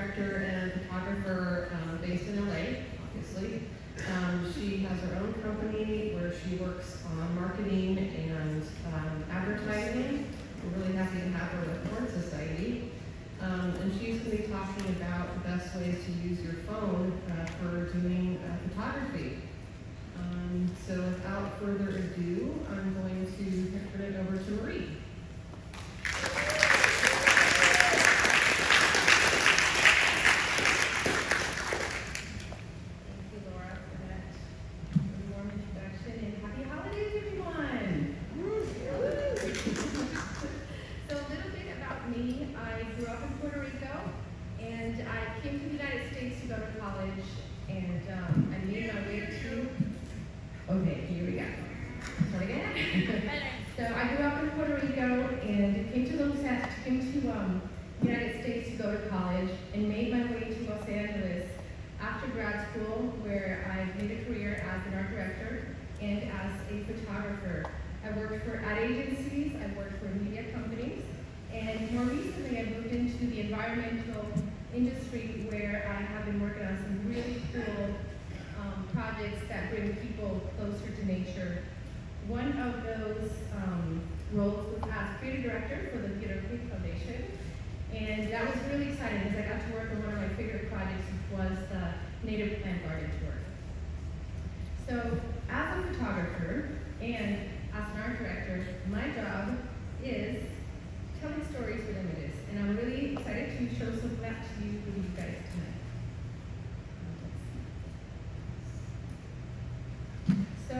director and photographer based in LA, obviously. She has her own company where she works on marketing and advertising. We're really happy to have her with Horn Society. And she's going to be talking about the best ways to use your phone for doing photography. So without further ado, I'm going to turn it over to Marie. I grew up in Puerto Rico, and I came to the United States to go to college, and I made my way to, okay, here we go. Start again. So I grew up in Puerto Rico, and came to the United States to go to college, and made my way to Los Angeles after grad school, where I made a career as an art director and as a photographer. I worked for ad agencies, I worked for media companies, and more recently, I moved into the environmental industry, where I have been working on some really cool projects that bring people closer to nature. One of those roles was as creative director for the Puerto Rico Foundation, and that was really exciting because I got to work on one of my favorite projects, which was the Native Plant Garden Tour. So, as a photographer and as an art director, my job is telling stories with images, and I'm really excited to show some of that to you with you guys tonight. So,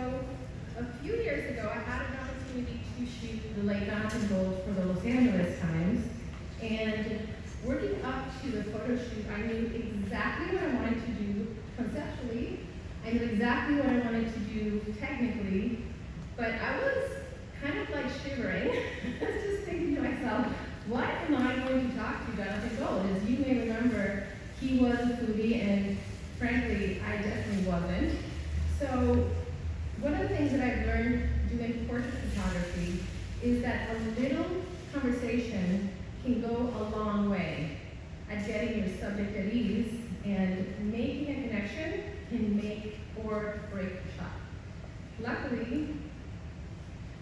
a few years ago, I had an opportunity to shoot the Late Mountain Gold for the Los Angeles Times, and working up to the photo shoot, I knew exactly what I wanted to do conceptually, I knew exactly what I wanted to do technically, but I was kind of like shivering, just thinking to myself, what am I going to talk to Jonathan Gold? As you may remember, he was a foodie, and frankly, I definitely wasn't. So one of the things that I've learned doing portrait photography is that a little conversation can go a long way at getting your subject at ease, and making a connection can make or break a shot. Luckily,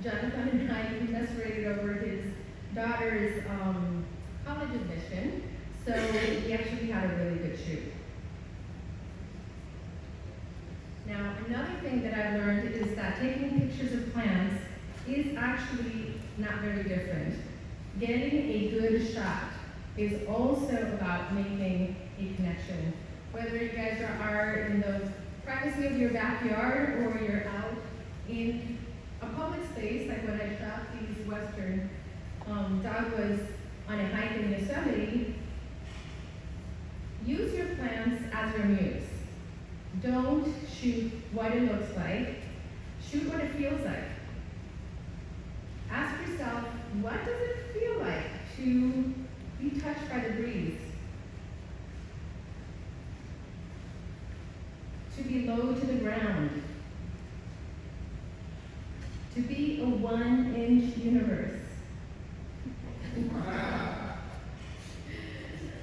Jonathan and I commiserated over his daughter's college admission, so we actually had a really good shoot. Now, another thing that I've learned is that taking pictures of plants is actually not very different. Getting a good shot is also about making a connection. Whether you guys are in the privacy of your backyard or you're out in a public space, like when I shot these western dogwoods on a hike in Yosemite, use your plants as your muse. Don't shoot what it looks like, shoot what it feels like. Ask yourself, what does it feel like to be touched by the breeze? To be low to the ground? To be a 1-inch universe?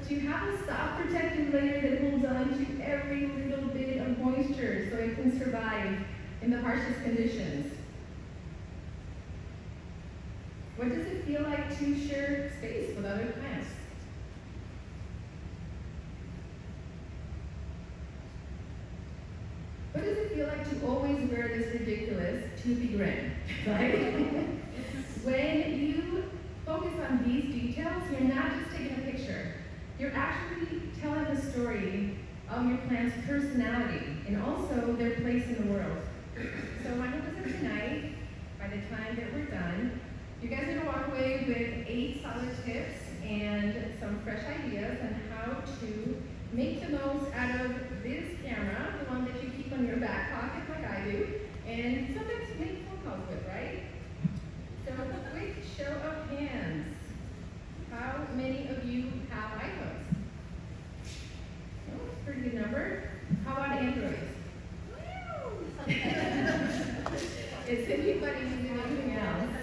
To have a soft protective layer that holds on to every little bit of moisture so it can survive in the harshest conditions? What does it feel like to share space with other plants? What does it feel like to always wear this ridiculous toopy grin, right? When you focus on these details, you're not just taking a picture. You're actually telling the story of your plant's personality and also their place in the world. So my hope is that tonight, by the time that we're done, you guys are going to walk away with 8 solid tips and some fresh ideas on how to make the most out of this camera, the one that you keep on your back pocket like I do, and sometimes make phone calls with, right? So a quick show of hands. How many of you have iPhones? Oh, that's a pretty good number. How about Androids? Is anybody using anything else?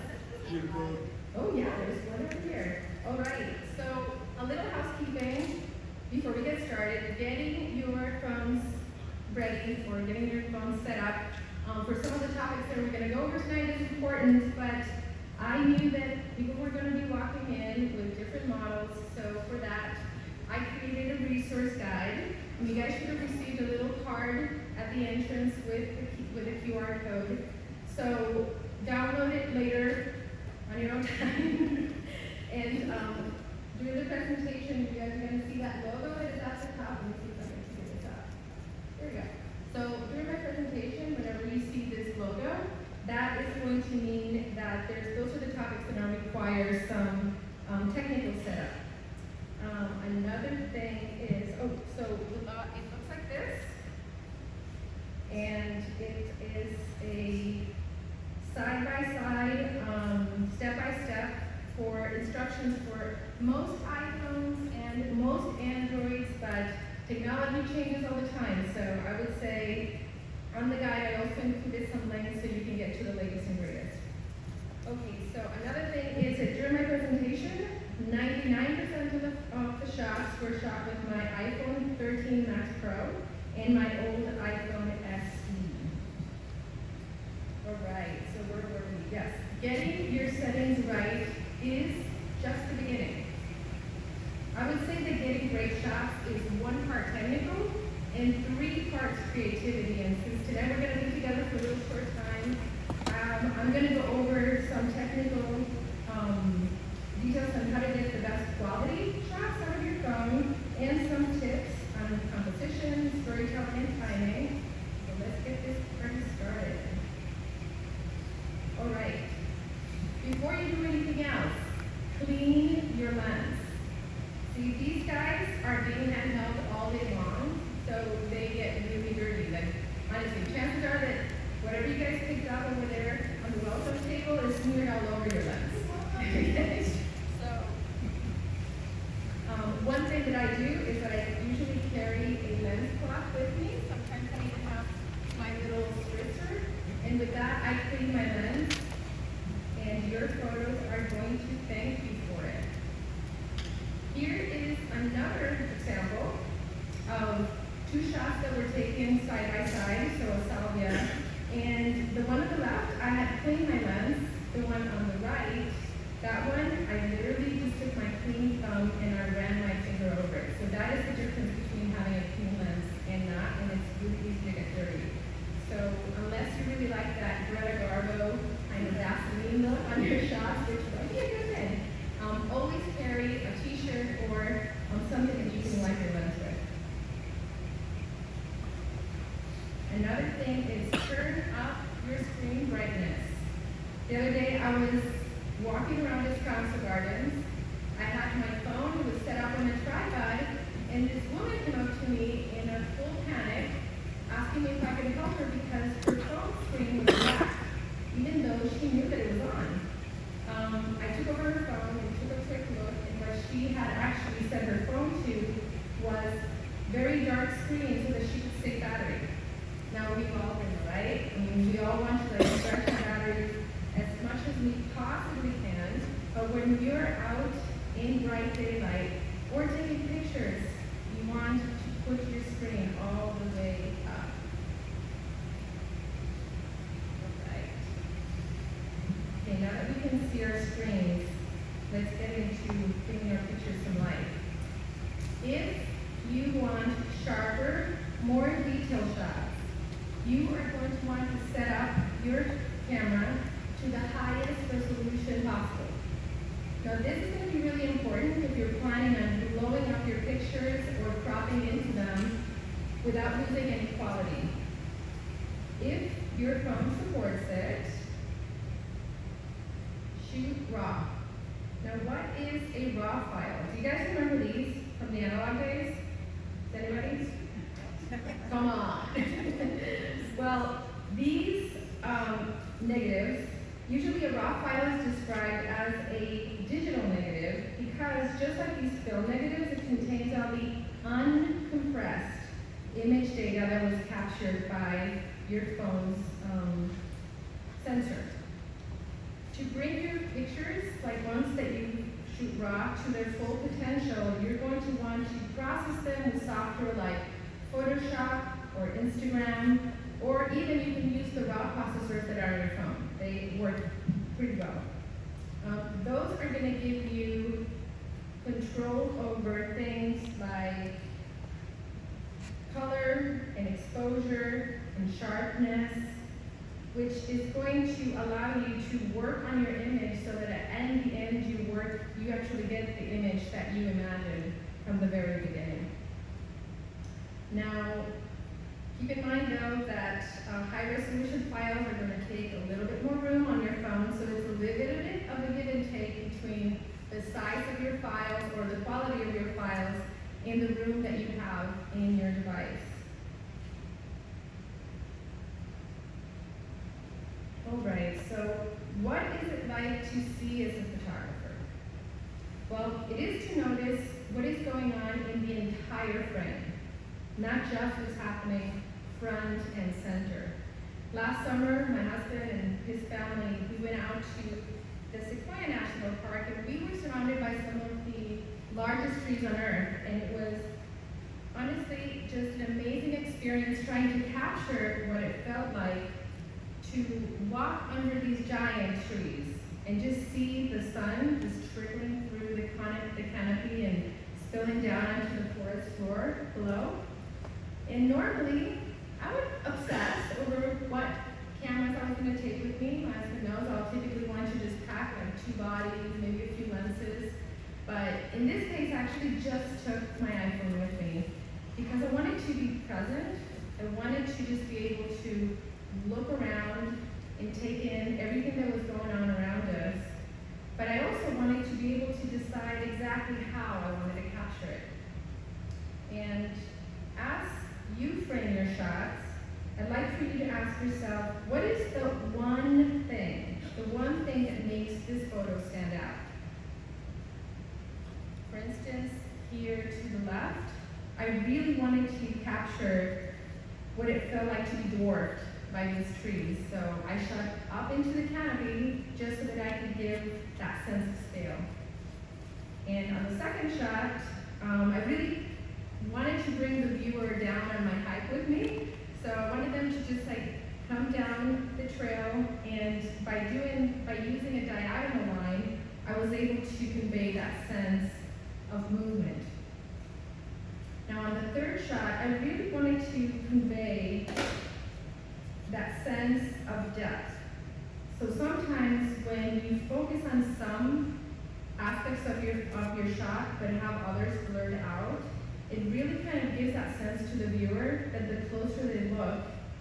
Oh yeah, there's one over here. All right, so a little housekeeping before we get resource guide. And you guys should have received a little card at the entrance with a QR code. So download it later on your own time. And during the presentation, you guys are going to see that logo that is at the top. Let me see if I can see this up. There we go. So during my presentation, whenever you see this logo, that is going to mean that those are the topics that are require some technical setup. Another thing is, so it looks like this, and it is a side-by-side, step-by-step for instructions for most iPhones and most Androids, but technology changes all the time, so I would say on the guide I also included some links so you can get to the latest and greatest. Okay, so another thing is that during my presentation, 99% of the shots were shot with my iPhone 13 Max Pro and my old iPhone SE. Alright, so where were we? Yes, getting your settings right is just the beginning. I would say that getting great shots is 1 part technical and 3 parts creativity. And since today we're going to be together for a little short time, I'm going to go over some technical details on how to get the best quality shots out of your phone and some tips on composition, storytelling, and timing. So let's get this party started. All right. Before you do anything else, clean your lens. See, these guys are being handheld all day long, so they get really dirty. Like, honestly, chances are that whatever you guys picked up over there on the welcome table is smeared all over your lens. Okay? So, one thing that I do is that I usually carry a lens cloth with me. Sometimes I even have my little spritzer, and with that, I clean my lens, and your photos are going to thank you for it. Here is another example of 2 shots that were taken side by side, so a salvia. And the one on the left, I had cleaned my lens. The one on the right, that one, I literally just took my clean thumb and I ran my finger over it. So that is the difference between having a clean lens and not, and it's really easy to get dirty. So unless you really like that Greta Garbo kind of Vaseline look on your shots, which might be a good thing, always carry a t-shirt or something that you can wipe your lens with. Another thing is turn up your screen brightness. The other day I was walking around Descanso Gardens. I had my phone, it was set up on a tripod, and this woman came up to me in a full panic, asking me if I could help her because her phone screen was black, even though she knew that it was on. I took over her phone and took a quick look, and what she had actually set her phone to was very dark screen so that she could save battery. Now we've all been, right? I mean, we all want to stretch our batteries as much as we possibly can, but when you're out in bright daylight or taking pictures, you want to put your screen all the way up. Alright. Okay, now that we can see our screens, let's get into giving our pictures some life. If you want sharper, more detailed shots, you are going to want to set up your camera to the highest resolution possible. Now this is going to be really important if you're planning on blowing up your pictures or cropping into them without losing any quality. If your phone supports it, shoot RAW. Now what is a RAW file? Do you guys remember these from the analog days? Does anybody? Come on. Well, these negatives, usually a RAW file is described as a digital negative because just like these film negatives, it contains all the uncompressed image data that was captured by your phone's sensor. To bring your pictures, like ones that you shoot RAW, to their full potential, you're going to want to process them with software like Photoshop or Instagram, or even you can use the RAW processors that are on your phone. They work pretty well. Those are going to give you control over things like exposure and sharpness, which is going to allow you to work on your image so that at the end you actually get the image that you imagined from the very beginning. Now, keep in mind though that high resolution files are going to take a little bit more room on your phone, so it's a little bit of a give and take between the size of your files or the quality of your files and the room that you have in your device. Alright, so what is it like to see as a photographer? Well, it is to notice what is going on in the entire frame, not just what's happening front and center. Last summer, my husband and his family, we went out to the Sequoia National Park, and we were surrounded by some of the largest trees on earth, and it was honestly just an amazing experience trying to capture what it felt like to walk under these giant trees and just see the sun just trickling through the canopy and spilling down onto the forest floor below. And normally, I would obsess over what cameras I was going to take with me. My husband knows I'll typically want to just pack like 2 bodies, maybe a few lenses. But in this case, I actually just took my iPhone with me because I wanted to be present. I wanted to just be able to look around and take in everything that was going on around us. But I also wanted to be able to decide exactly how I wanted to capture it. And as you frame your shots, I'd like for you to ask yourself, what is the one thing that makes this photo stand out? For instance, here to the left, I really wanted to capture what it felt like to be dwarfed by these trees. So I shot up into the canopy just so that I could give that sense of scale. And on the second shot, I really wanted to bring the viewer down on my hike with me. So I wanted them to just like come down the trail, and by using a diagonal line, I was able to convey that sense of movement. Now on the third shot, I really wanted to convey that sense of depth. So sometimes when you focus on some aspects of your shot but have others blurred out, it really kind of gives that sense to the viewer that the closer they look,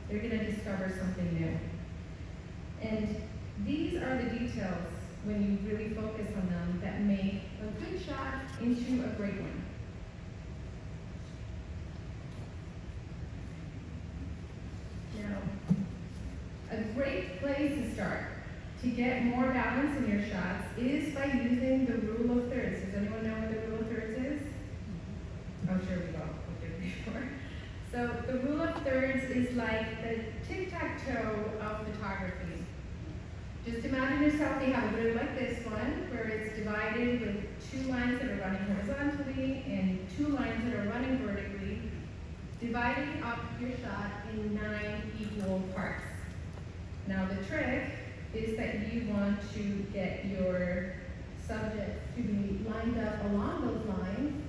they're going to discover something new. And these are the details, when you really focus on them, that make a good shot into a great one. Now, a great place to start to get more balance in your shots is by using the rule of thirds. Does anyone know what the rule of thirds is? I'm sure we've all looked at it before. So the rule of thirds is like the tic-tac-toe of photography. Just imagine yourself, you have a grid like this one, where it's divided with 2 lines that are running horizontally and 2 lines that are running vertically, dividing up your shot in 9 equal parts. Now the trick is that you want to get your subject to be lined up along those lines,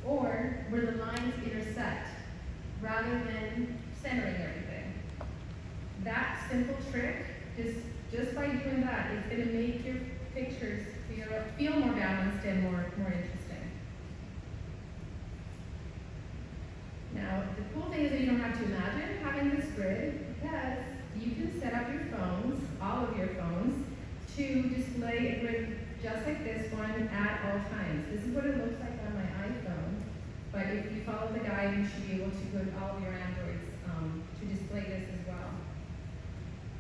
or where the lines intersect, rather than centering everything. That simple trick, just by doing that, is going to make your pictures feel more balanced and more interesting. Now, the cool thing is that you don't have to imagine having this grid, because you can set up your phones, all of your phones, to display a grid just like this one at all times. This is what it looks like on my iPhone, but if you follow the guide, you should be able to put all of your Androids to display this as well.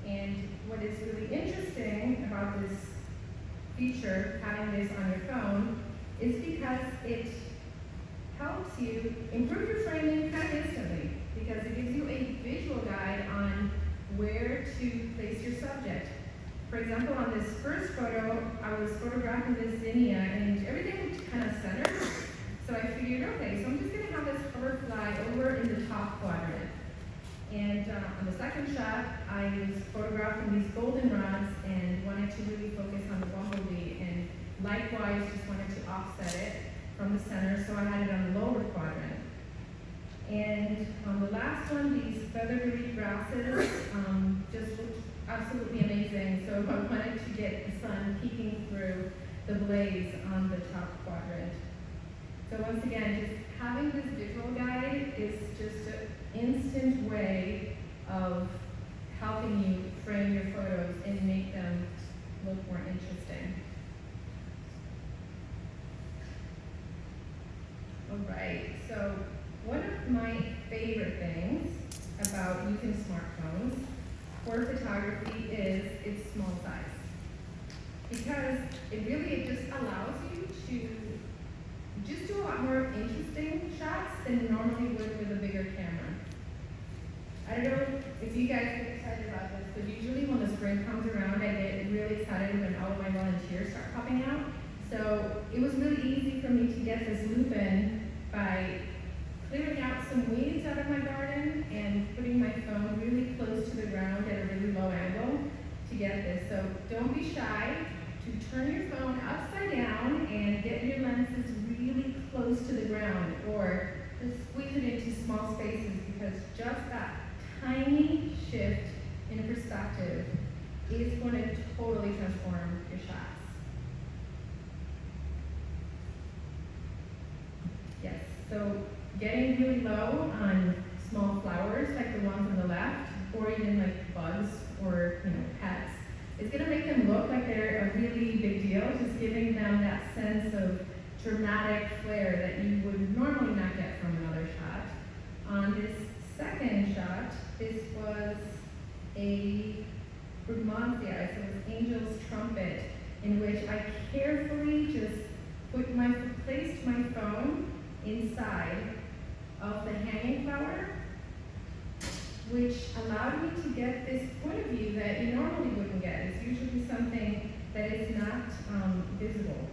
And what is really interesting about this feature, having this on your phone, is because it helps you improve your framing kind of instantly, because it gives you a visual guide on where to place your subject. For example, on this first photo, I was photographing this zinnia and everything was kind of centered. So I figured, okay, so I'm just going to have this hover fly over in the top quadrant. And on the second shot, I was photographing these goldenrods and wanted to really focus on the bumblebee, and likewise just wanted to offset it from the center, so I had it on the lower quadrant. And the last one, these feathery grasses, just looked absolutely amazing. So I wanted to get the sun peeking through the blaze on the top quadrant. So once again, just having this visual guide is just an instant way of helping you frame your photos and make them look more interesting. All right, so one of my favorite things about using smartphones for photography is its small size. Because it just allows you to just do a lot more interesting shots than you normally would with a bigger camera. I don't know if you guys get excited about this, but usually when the spring comes around, I get really excited when all of my volunteers start popping out. So it was really easy for me to get this loop in by clearing out some weeds out of my garden and putting my phone really close to the ground at a really low angle to get this. So don't be shy to turn your phone upside down and get your lenses really close to the ground, or just squeeze it into small spaces, because just that tiny shift in perspective is going to totally transform your shots. Yes, so getting really low on small flowers like the ones on the left, or even like bugs or pets, is going to make them look like they're a really big deal, just giving them that sense of dramatic flair that you would normally not get from another shot. On this second shot, this was a romancia, so it was Angel's Trumpet, in which I carefully just placed my phone inside of the hanging flower, which allowed me to get this point of view that you normally wouldn't get. It's usually something that is not visible.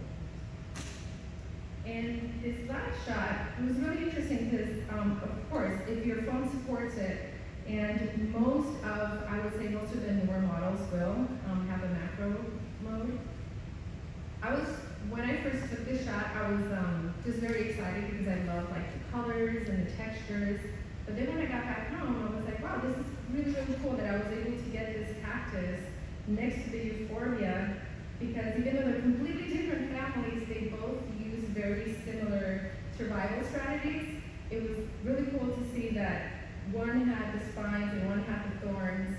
And this last shot was really interesting because, of course, if your phone supports it, and most of the newer models will have a macro mode. When I first took this shot, I was just very excited because I love like the colors and the textures. But then when I got back home, I was like, wow, this is really, really cool that I was able to get this cactus next to the euphorbia, because even though they're completely different families, they both use very similar survival strategies. It was really cool to see that one had the spines and one had the thorns.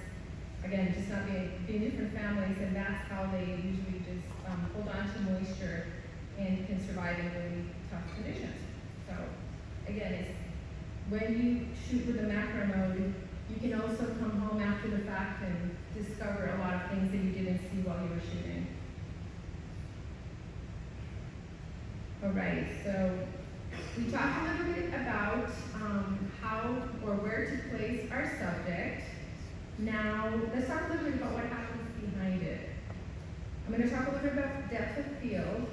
Again, just not being different families, and that's how they usually just hold on to moisture and can survive in really tough conditions. So again, it's when you shoot with the macro mode, you can also come home after the fact and discover a lot of things that you didn't see while you were shooting. All right, so we talked a little bit about how or where to place our subject. Now, let's talk a little bit about what happens behind it. I'm going to talk a little bit about depth of field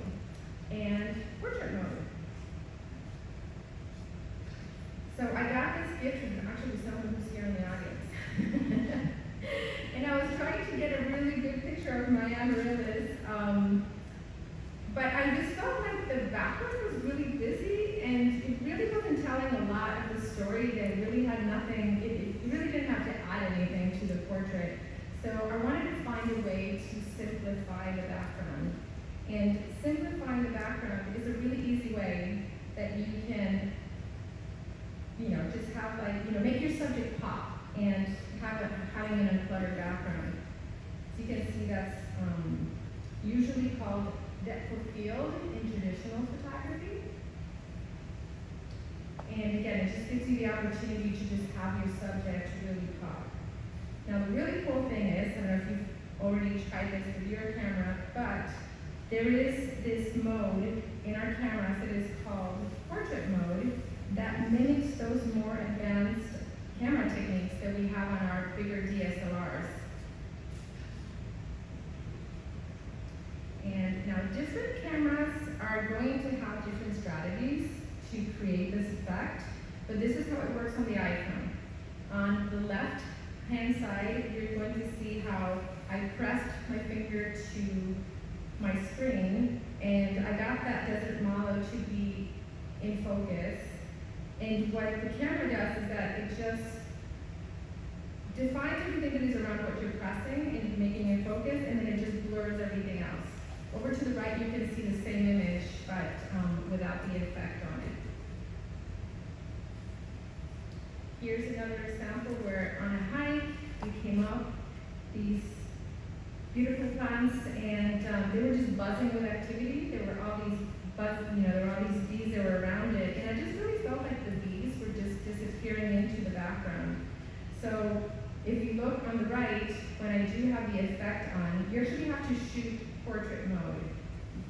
and portrait mode. So I got this gift from actually someone who's here in the audience. And I was trying to get a really good picture of my amaryllis, but I just felt like the background was really busy and it really wasn't telling a lot of the story. That really had nothing, it really didn't have to add anything to the portrait. So I wanted to find a way to simplify the background. And simplifying the background is a really easy way that you can just have make your subject pop and having an uncluttered background. So you can see that's usually called depth of field in traditional photography. And again, it just gives you the opportunity to just have your subject really pop. Now the really cool thing is, I don't know if you've already tried this with your camera, but there is this mode in our cameras that is called portrait mode that mimics those more advanced camera techniques that we have on our bigger DSLRs. And now different cameras are going to have different strategies to create this effect, but this is how it works on the iPhone. On the left hand side, you're going to see how I pressed my finger to my screen and I got that desert mallow to be in focus. And what the camera does is that it just defines everything that is around what you're pressing and making it focus, and then it just blurs everything else. Over to the right, you can see the same image, but without the effect on it. Here's another example where on a hike, we came up these beautiful plants, and they were just buzzing with activity. There were all these there were all these bees that were around it, and I just really felt like the bees were just disappearing into the background. So if you look on the right, when I do have the effect on, you actually have to shoot portrait mode.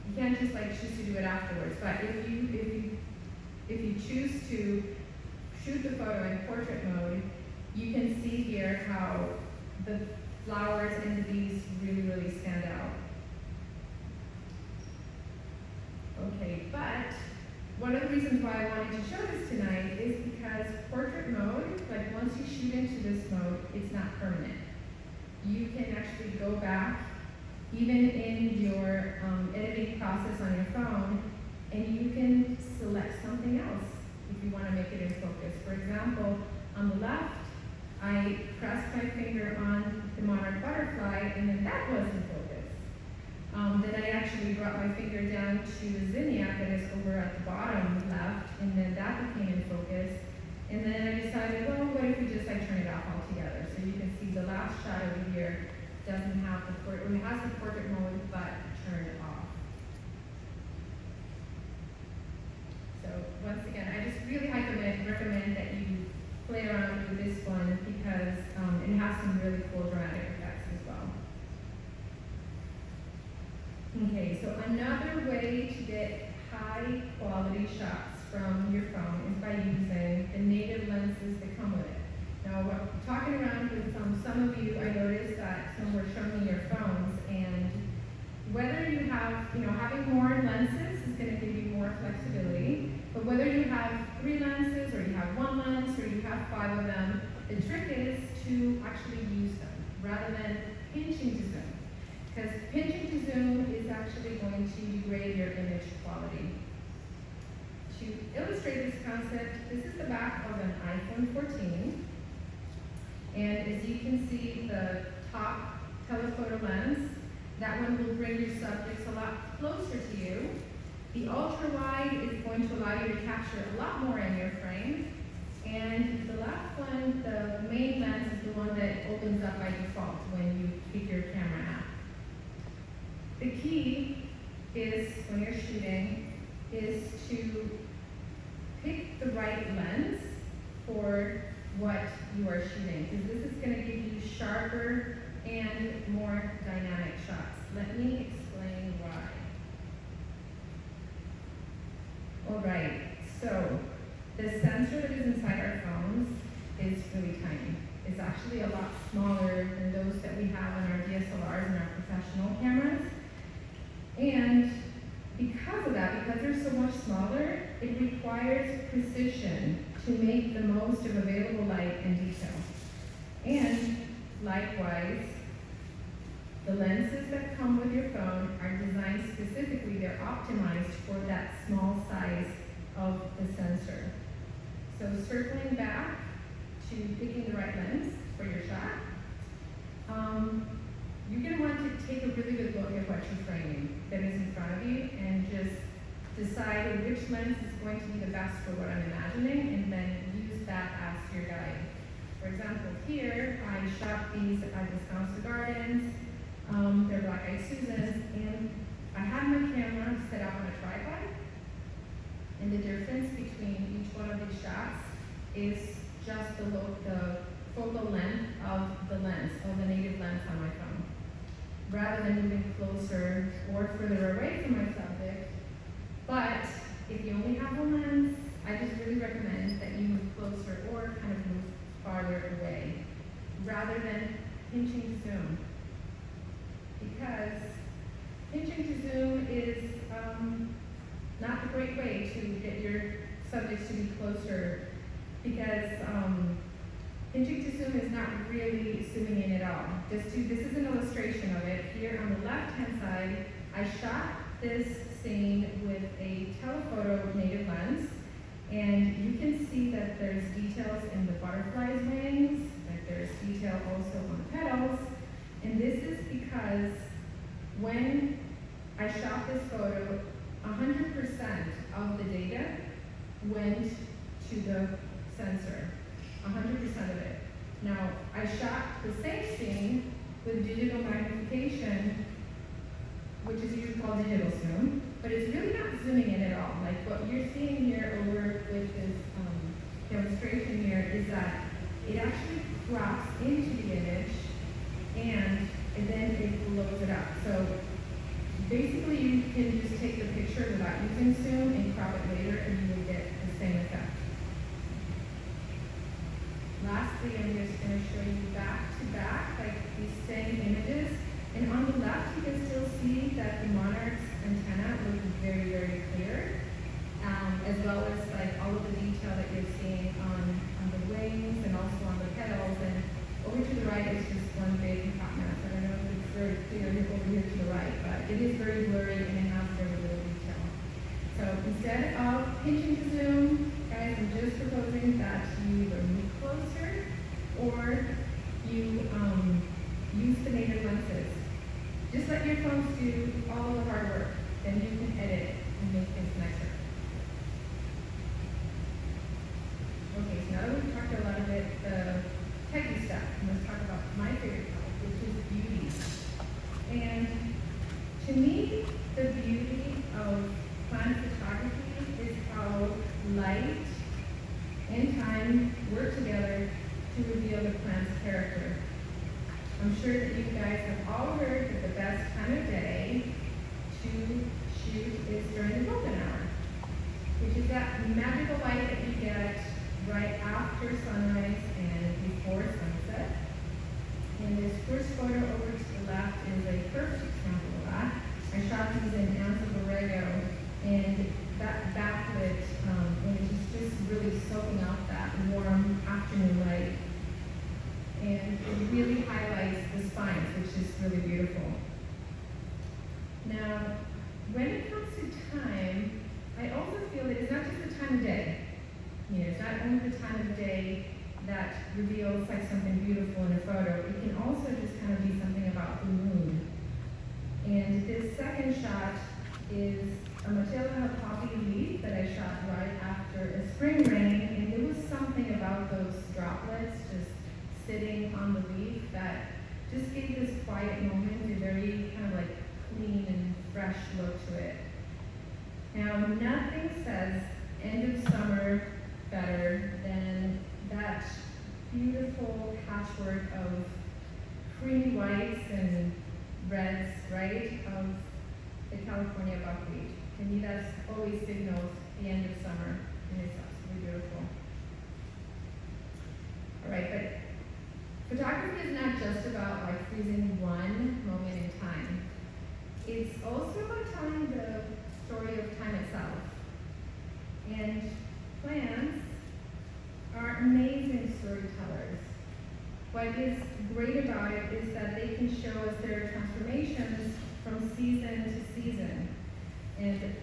You can't just like choose to do it afterwards, but if you choose to shoot the photo in portrait mode, you can see here how the flowers and the bees really stand out. Okay, but one of the reasons why I wanted to show this tonight is because portrait mode, like once you shoot into this mode, it's not permanent. You can actually go back, even in your editing process on your phone, and you can select something else if you want to make it in focus. For example, on the left, I pressed my finger on the monarch butterfly, and then that was in focus. Then I actually brought my finger down to the zinnia that is over at the bottom left, and then that became in focus. And then I decided, well, what if we just like turn it off altogether? So you can see the last shot over here doesn't have the it has the portrait mode, but turned off. So once again, I just really recommend that you play around with this one because it has some really cool dramatic effects as well. Okay, so another way to get high quality shots from your phone is by using the native lenses that come with it. Now, talking around with some of you, I noticed that some were showing me your phones, and whether you have, having more lenses is going to give you more flexibility, but whether you have 3 lenses or you have 1 lens or you have 5 of them, the trick is to actually use them rather than pinching to zoom. Because pinching to zoom is actually going to degrade your image quality. To illustrate this concept, this is the back of an iPhone 14. And as you can see, the top telephoto lens, that one will bring your subjects a lot closer to you. The ultra wide is going to allow you to capture a lot more in your frame. And the last one, the main lens, is the one that opens up by default when you pick your camera app. The key is, when you're shooting, is to pick the right lens for what you are shooting, because this is going to give you sharper and more dynamic shots. Let me explain why. All right, so the sensor that is inside our phones is really tiny. It's actually a lot smaller than those that we have on our DSLRs and our professional cameras. And because of that, because they're so much smaller, it requires precision to make the most of available light and detail. And likewise, the lenses that come with your phone are designed specifically, they're optimized for that small size of the sensor. So circling back to picking the right lens for your shot, you're going to want to take a really good look at what you're framing that is in front of you and just decide which lens is going to be the best for what I'm imagining, and then use that as your guide. For example, here I shot these at Wisconsin Gardens. They're black-eyed Susans, and I had my camera set up on a tripod, and the difference between each one of these shots is just the focal length of the lens, of the native lens on my phone. Rather than moving closer or further away from my subject. But if you only have one lens, I just really recommend that you move closer or kind of move farther away, rather than pinching to zoom. Because pinching to zoom is not a great way to get your subjects to be closer, because pinching to zoom is not really zooming in at all. This is an illustration of it. Here on the left-hand side, I shot this scene with a telephoto native lens, and you can see to the sensor, 100% of it. Now, I shot the same scene with digital magnification, which is usually called digital zoom, but it's really not zooming in at all. Like what you're seeing here over with this demonstration here is that it actually crops into the image and then it blows it up. So basically you can just take the picture without using zoom and crop it later and you will get the same effect. Lastly, I'm just going to show you back to back, like these same images. And on the left, you can still see that the monarch's antenna looks very, very clear, as well as like all of the detail that you're seeing on the wings and also on the petals. And over to the right is just one big hot mess. I don't know if it's very clear over here to the right, but it is very blurry and it has very little detail. So instead of pinching to zoom, guys, I'm just proposing that you either move closer or you use the native lenses. Just let your phones do all of the hard work, then you can edit and make things nicer. Okay, so now that we've talked a lot of it, the techie stuff, let's talk about my favorite topic, which is beauty. And to me, the beauty of plant photography is how light and time work together to reveal the plant's character. I'm sure that you guys have all heard that the best time of day to shoot is during the golden hour, which is that magical light that you get right after sunrise and before sunset. And this first photo over to the left is a perfect example of that. I shot these in Puerto and that backlit, when it's just really soaking up that warm afternoon light. And it really highlights the spines, which is really beautiful. Now, when it comes to time, I also feel that it's not just the time of day. You know, it's not only the time of day that reveals like something beautiful in a photo. It can also just kind of be something about the mood. And this second shot is a Matilda poppy leaf that I shot right after a spring rain, and there was something about those droplets just sitting on the leaf that just gave this quiet moment a very kind of like clean and fresh look to it. Now, nothing says end of summer better than that beautiful patchwork of creamy whites and reds, right, of the California buckwheat. To me, that's always signals the end of summer, and it's absolutely beautiful. All right, but photography is not just about like freezing one moment in time. It's also about telling the story of time itself. And plants are amazing storytellers. What is great about it is that they can show us their transformations from season to season. And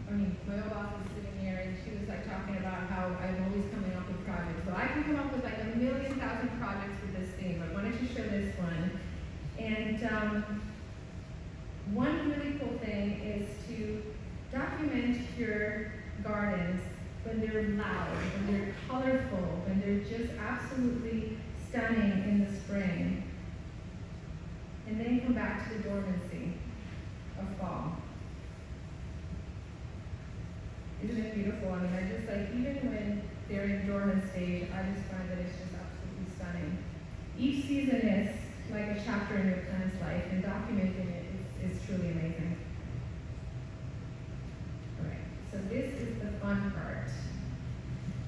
I mean, my old boss was sitting here and she was like talking about how I'm always coming up with projects. Well, I can come up with like 1,000,000 projects with this theme, but why don't you show this one? And one really cool thing is to document your gardens when they're loud, when they're colorful, when they're just absolutely stunning in the spring. And then come back to the dormancy of fall. Isn't it beautiful? I mean, I just like, even when they're in dormant stage, I just find that it's just absolutely stunning. Each season is like a chapter in your plant's life, and documenting it is truly amazing. All right, so this is the fun part.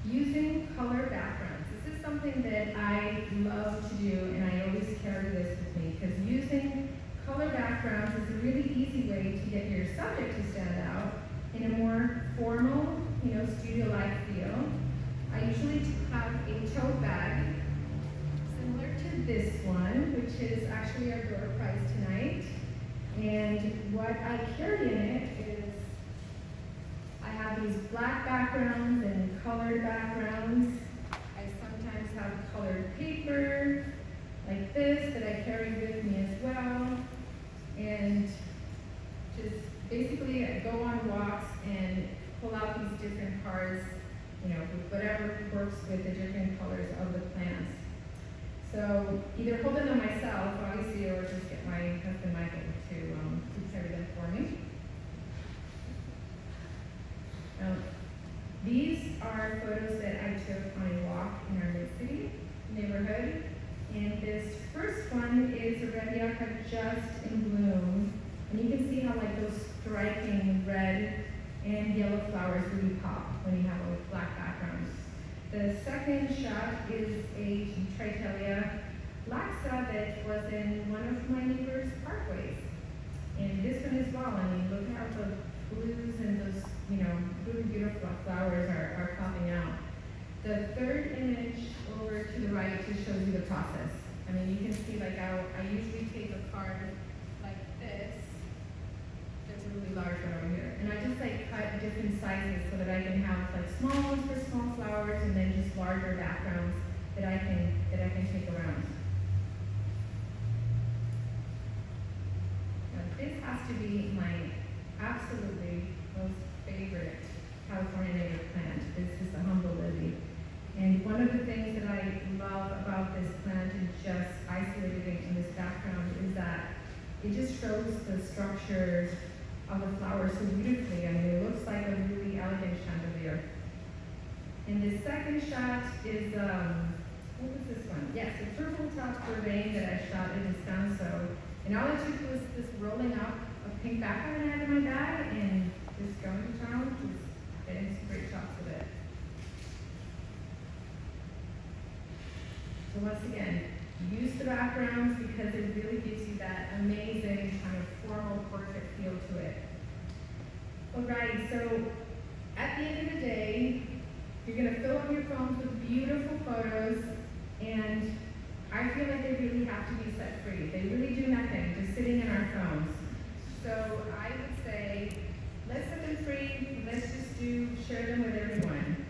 Using color backgrounds. This is something that I love to do, and I always carry this with me, because using color backgrounds is a really easy way to get your subject to stand out in a more formal, studio-like feel. I usually have a tote bag similar to this one, which is actually our door prize tonight. And what I carry in it is I have these black backgrounds and colored backgrounds. I sometimes have colored paper like this that I carry with me as well. And just basically I go on walks and pull out these different cards, with whatever works with the different colors of the plants. So either hold them myself, obviously, or just get my husband Michael to carry them for me. These are photos that I took on a walk in our mid-city neighborhood. And this first one is a red yucca just in bloom. And you can see how like those striking red and yellow flowers really pop when you have a black background. The second shot is a Tritelia laxa that was in one of my neighbor's parkways. And this one as well, I mean, look how the blues and those, really beautiful flowers are popping out. The third image over to the right just shows you the process. I mean, you can see like I usually take a card like this. There's a really large one over here. And I just like cut different sizes so that I can have like small ones for small flowers and then just larger backgrounds that I can take around. Now this has to be my absolutely most favorite California native plant. This is the humble lily. And one of the things that I love about this plant and just isolated it in this background is that it just shows the structure of the flower so beautifully. I mean, it looks like a really elegant chandelier. And the second shot is, what was this one? Yes, a purple top vervain that I shot in Descanso. And all it took was this rolling up of pink background I had in my bag and just going to town, just getting some great shots of it. So once again, use the backgrounds because it really gives you that amazing kind of formal portrait feel to it. Alright, so at the end of the day, you're going to fill up your phones with beautiful photos, and I feel like they really have to be set free. They really do nothing, just sitting in our phones. So I would say, let's set them free, let's just share them with everyone.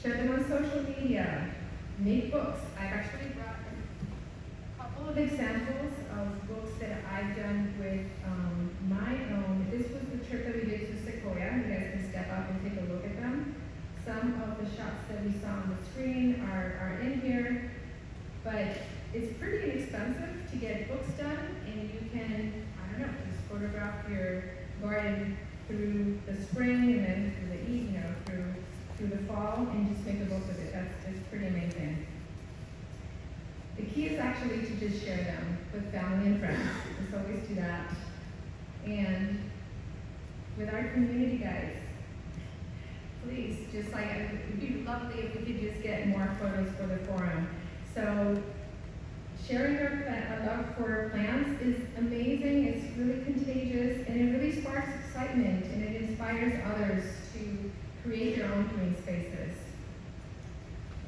Share them on social media. Make books. I've actually brought a couple of examples of books that I've done with my own. This was the trip that we did to Sequoia. You guys can step up and take a look at them. Some of the shots that we saw on the screen are in here, but it's pretty inexpensive to get books done, and you can, I don't know, just photograph your garden through the spring and then through the through the fall and just make a book with it. That's just pretty amazing. The key is actually to just share them with family and friends. Just always do that. And with our community guys, please, just like, it would be lovely if we could just get more photos for the forum. So sharing your love for plants is amazing. It's really contagious, and it really sparks excitement, and it inspires others to create their own green spaces.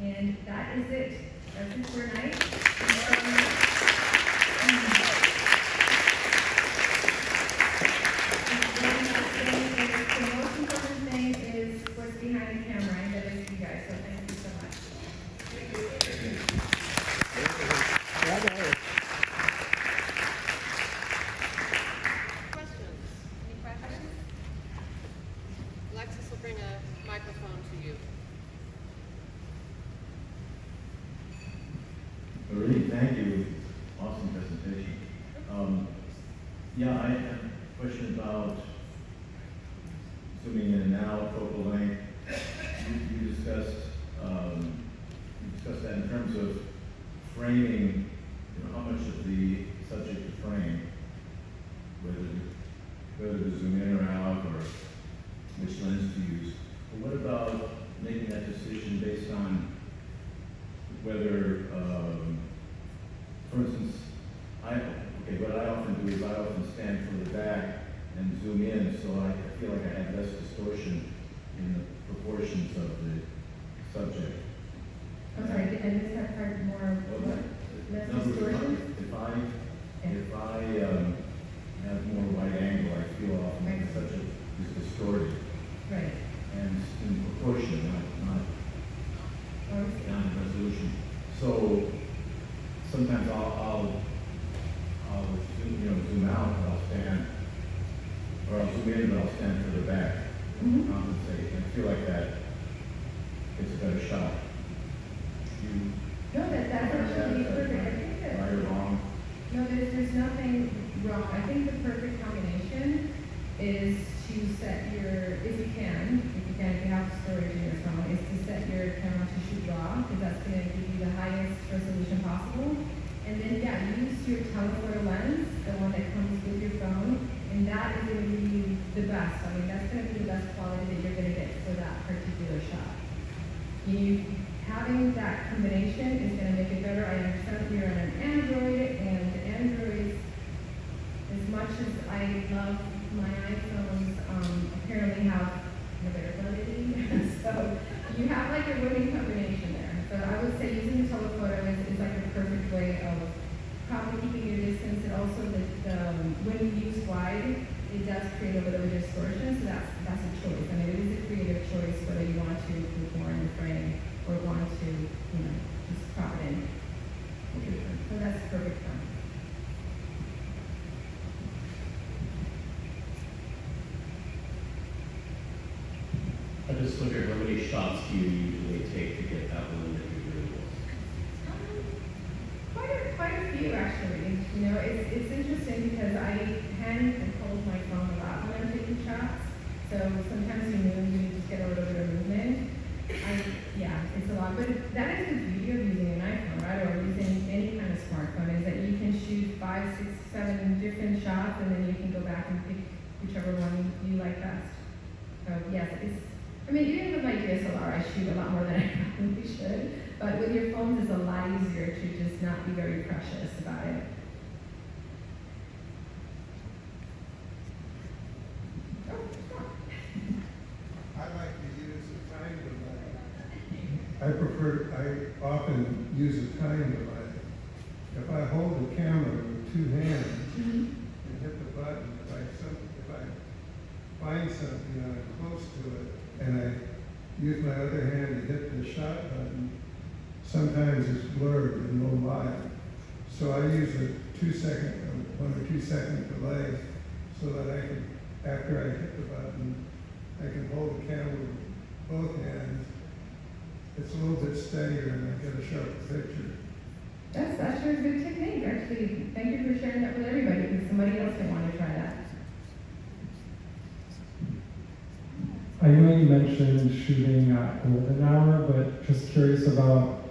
And that is it. That's it for tonight. The most important thing is what's behind the camera, and that is you guys. So thank you so much. Questions? Any questions? Alexis will bring a microphone to you. Really, thank you. Awesome presentation. Yeah, I have a question about zooming in and out, focal length. You discussed that in terms of framing, how much of the subject to frame, whether to zoom in or out, or which lens to use. But what about making that decision based on whether, for instance, what I often do is I often stand from the back and zoom in, so I feel like I have less distortion in the proportions of the subject. I'm sorry, I missed that part more. Less distortion? If I have more wide angle, I feel often like the subject is distorted. Right. And in proportion, not down in resolution. So sometimes I'll zoom out, but I'll stand, or I'll zoom in, but I'll stand further back, compensate. And I feel like that, it shot. You, No, that's actually perfect. I think that, right or wrong? no, there's nothing wrong. I think the perfect combination is to set your, if you have storage in your phone, is to set your camera to shoot raw, because that's going to give you the highest resolution possible. And then, yeah, use your telephoto lens, the one that comes with your phone, and that is going to give you the best. I mean, that's going to be the best quality that you're going to get for that particular shot. Having that combination is going to make it better. I understand that you're on an Android, and Androids, as much as I love my iPhones, apparently have availability. So you have like a winning combination there. So I would say using the telephoto is like a perfect way of probably keeping your distance, and also when you use wide, it does create a little bit of distortion, so that's a choice. I mean, it is a creative choice whether you want to put more in the frame or want to, just crop it in. Okay, thanks. So that's perfect fun. I just wonder, how many shots do you usually take to get that one that you really want? Quite a few actually. It's interesting because I hand and hold my phone a lot when I'm taking shots. So sometimes you move, you just get a little bit of movement. It's a lot. But that is the beauty of using an iPhone, right? Or using any kind of smartphone, is that you can shoot 5, 6, 7 different shots, and then you can go back and pick whichever one you like best. So yes, even with my DSLR, I shoot a lot more than I probably should. But with your phones, it's a lot easier to just not be very precious about it. I like to use a time delay. I often use a time delay. If I hold the camera with two hands and hit the button, if I find something and I'm close to it, and I use my other hand to hit the shot button, sometimes it's blurred and no light. So I use a 1 or 2 second delay so that I can, after I hit the button, I can hold the camera with both hands. It's a little bit steadier and I get a sharper picture. That's sure a good technique, actually. Thank you for sharing that with everybody, because somebody else might want to try that. I know you mentioned shooting at golden hour, but just curious about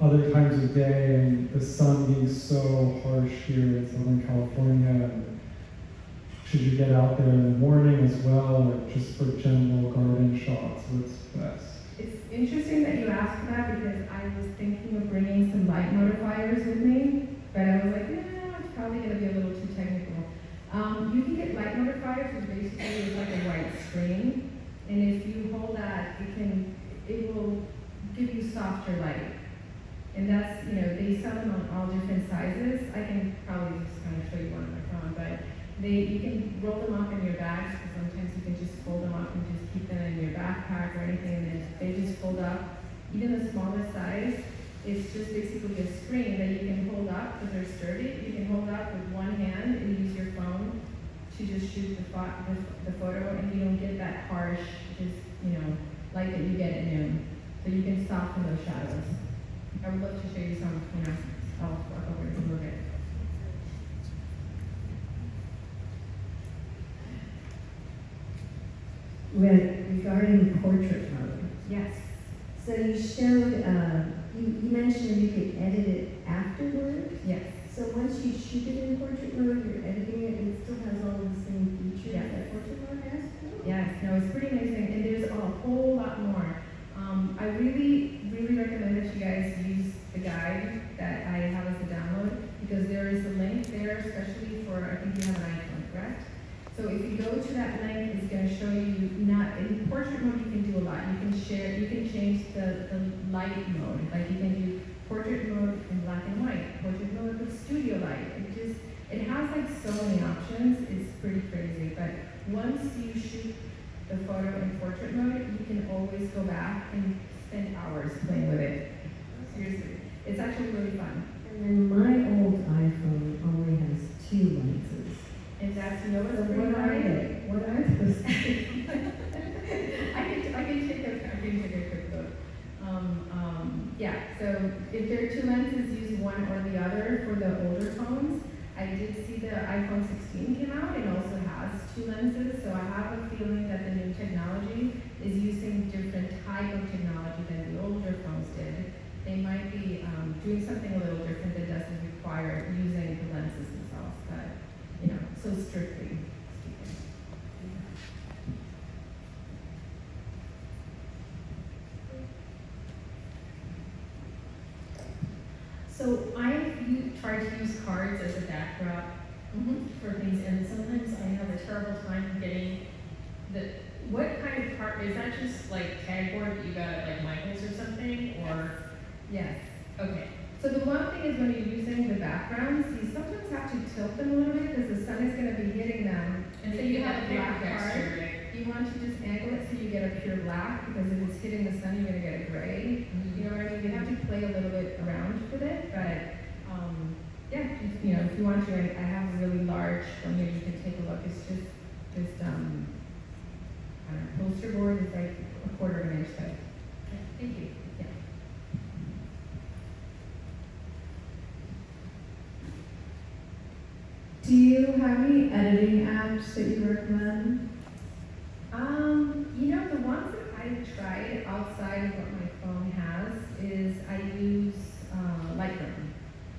other times of day and the sun being so harsh here in Southern California. And should you get out there in the morning as well, or just for general garden shots? What's best? It's interesting that you asked that, because I was thinking of bringing some light modifiers with me, but I was like, no, it's probably going to be a little too technical. You can get light modifiers, which basically is like a white screen. And if you hold that, it will give you softer light. And that's, they sell them on all different sizes. I can probably just kind of show you one on my phone, but you can roll them up in your bags, because sometimes you can just fold them up and just keep them in your backpack or anything, and then they just fold up. Even the smallest size, it's just basically a screen that you can hold up, because they're sturdy. You can hold up with one hand and use your phone to just shoot the photo, and you don't get that harsh, light that you get at noon. So you can soften those shadows. I would love to show you some, I'll walk over a little bit. Regarding portrait mode. Yes. So you showed, you mentioned you could edit it afterward. Yes. So once you shoot it in portrait mode, you're editing it, and it still has all the same features Yes. that portrait mode has? Yes, no, it's pretty amazing, and there's a whole lot more. I really, really recommend that you guys use the guide that I have as a download, because there is a link there, especially for, I think you have an iPhone, correct? So if you go to that link, it's going to show you, in portrait mode you can do a lot. You can change the light mode, like you can do portrait mode in black and white, portrait mode with studio light. It has like so many options, it's pretty crazy. But once you shoot the photo in portrait mode, you can always go back and spend hours playing with it. Seriously, it's actually really fun. And then my old iPhone only has 2 lenses. And that's, So pretty what are hard. they? What are those? I can take a quick look. Yeah, so if there are two lenses, use one or the other for the older phones. I did see the iPhone 16 came out, it also has two lenses, so I have a feeling that the new technology is using different type of technology than the older phones did. They might be doing something a little different that doesn't require using the lenses themselves, but, you know, so strictly speaking. So I've tried to use cards as a backdrop for things, and sometimes I have a terrible time getting what kind of card, is that just like tag board that you got at like Michael's or something, or? Yes. Okay. So the one thing is when you're using the backgrounds, you sometimes have to tilt them a little bit because the sun is going to be hitting them. And so then you get have a that paper black texture, card. right? You want to just angle it so you get a pure black, because if it's hitting the sun, you're going to get a gray. You know what I mean? You have to play a little bit around with it, but yeah, just, you know, if you want to, I have a really large from here. You can take a look. It's just I don't know, poster board is like a quarter of an inch thick. Thank you. Yeah. Do you have any editing apps that you recommend? You know, the ones that I've tried outside of what my phone has is I use Lightroom.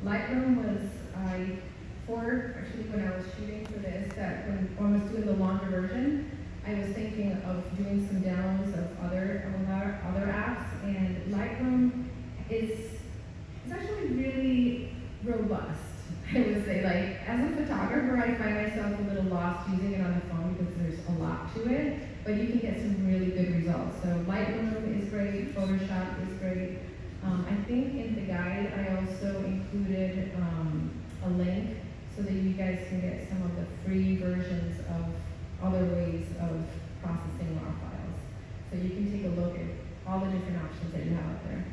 Lightroom was actually when I was shooting for this, that when I was doing the longer version, I was thinking of doing some downloads of other apps, and Lightroom is actually really robust. I would say, like, as a photographer, I find myself a little lost using it on the phone because there's a lot to it, but you can get some really good results. So Lightroom is great, Photoshop is great. I think in the guide, I also included a link so that you guys can get some of the free versions of other ways of processing raw files. So you can take a look at all the different options that you have out there.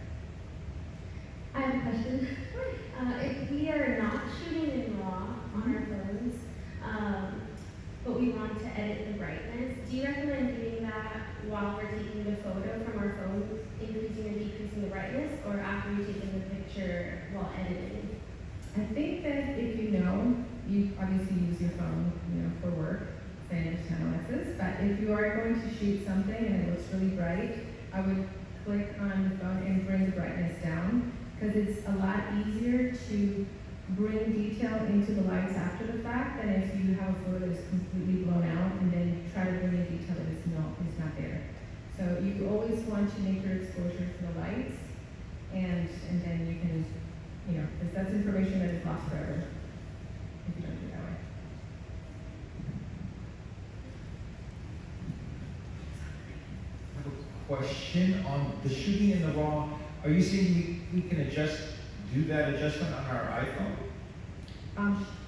I have a question. If we are not shooting in RAW on our phones, but we want to edit the brightness, do you recommend doing that while we're taking the photo from our phones, increasing or decreasing the brightness, or after we've taken the picture while editing? I think that if you obviously use your phone, for work, so I understand Alexis, but if you are going to shoot something and it looks really bright, I would click on the phone and bring the brightness down, because it's a lot easier to bring detail into the lights after the fact than if you have a photo that's completely blown out and then try to bring in detail that is not there. So you always want to make your exposure to the lights, and then you can, because that's information that is lost forever if you don't do it that way. I have a question on the shooting in the RAW. Are you saying we can do that adjustment on our iPhone?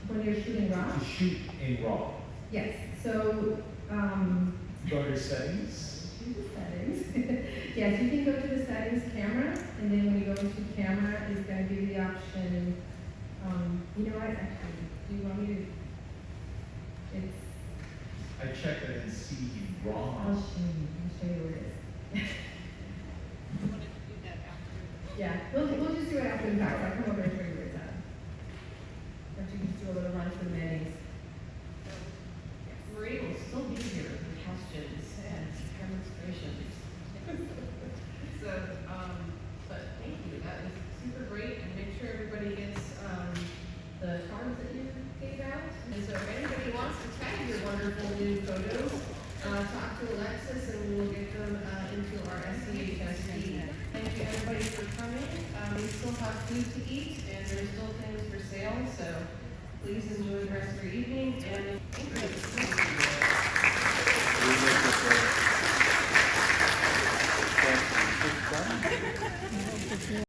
When you're shooting RAW? To shoot in RAW. Yes. So, Go to settings. to the settings. Yes, you can go to the settings camera, and then when you go into camera, it's going to give you the option. You know what? Actually, do you want me to? It's. I checked it and see RAW. I'll show you. I'll show you where it is. Yeah, we'll just do it after the fact. I'll come over and show you where it's at. Or you can just do a little run through the menus. Marie will still be here for questions and demonstrations. So, but thank you, that was super great, and make sure everybody gets, the cards that you gave out. And so if anybody wants to tag your wonderful new photos, talk to Alexis and we'll get them, into our SCHS feed. Thank you everybody for coming. We still have food to eat and there's still things for sale, so please enjoy the rest of your evening. And